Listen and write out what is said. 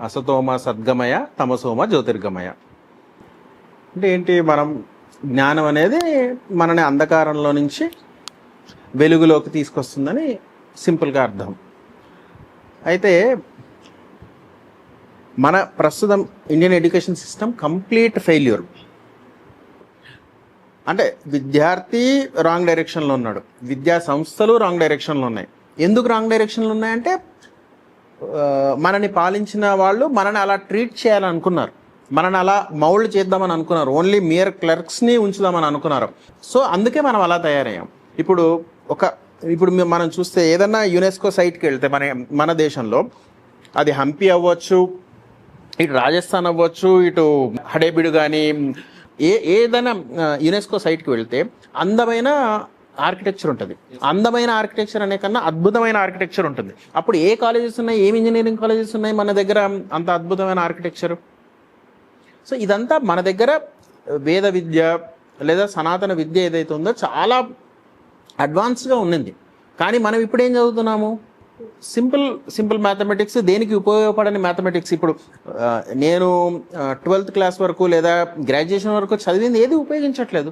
అసతోమ సద్గమయ, తమసోమ జ్యోతిర్గమయ. అంటే ఏంటి, మనం జ్ఞానం అనేది మనని అంధకారంలో నుంచి వెలుగులోకి తీసుకొస్తుందని సింపుల్గా అర్థం. అయితే మన ప్రస్తుతం Indian education system complete failure. అంటే విద్యార్థి రాంగ్ డైరెక్షన్లో ఉన్నాడు, విద్యా సంస్థలు రాంగ్ డైరెక్షన్లో ఉన్నాయి. ఎందుకు రాంగ్ డైరెక్షన్లో ఉన్నాయంటే మనని పాలించిన వాళ్ళు మనని అలా ట్రీట్ చేయాలనుకున్నారు, మనని అలా మౌల్డ్ చేద్దామని అనుకున్నారు, ఓన్లీ మియర్ క్లర్క్స్ని ఉంచుదామని అనుకున్నారు. సో అందుకే మనం అలా తయారయ్యాం. ఇప్పుడు మనం చూస్తే ఏదన్నా యునెస్కో సైట్కి వెళ్తే మన దేశంలో అది హంపి అవ్వచ్చు, ఇటు రాజస్థాన్ అవ్వచ్చు, ఇటు హడేబిడు కానీ ఏదైనా యునెస్కో సైట్కి వెళ్తే అందమైన ఆర్కిటెక్చర్ ఉంటుంది. అందమైన ఆర్కిటెక్చర్ అనే కన్నా అద్భుతమైన ఆర్కిటెక్చర్ ఉంటుంది. అప్పుడు ఏ కాలేజెస్ ఉన్నాయి, ఏం ఇంజనీరింగ్ కాలేజెస్ ఉన్నాయి మన దగ్గర అంత అద్భుతమైన ఆర్కిటెక్చర్? సో ఇదంతా మన దగ్గర వేద విద్య లేదా సనాతన విద్య ఏదైతే ఉందో చాలా అడ్వాన్స్గా ఉన్నింది. కానీ మనం ఇప్పుడు ఏం చదువుతున్నాము? సింపుల్ మ్యాథమెటిక్స్, దేనికి ఉపయోగపడని మ్యాథమెటిక్స్. ఇప్పుడు నేను 12th క్లాస్ వరకు లేదా గ్రాడ్యుయేషన్ వరకు చదివింది ఏది ఉపయోగించట్లేదు.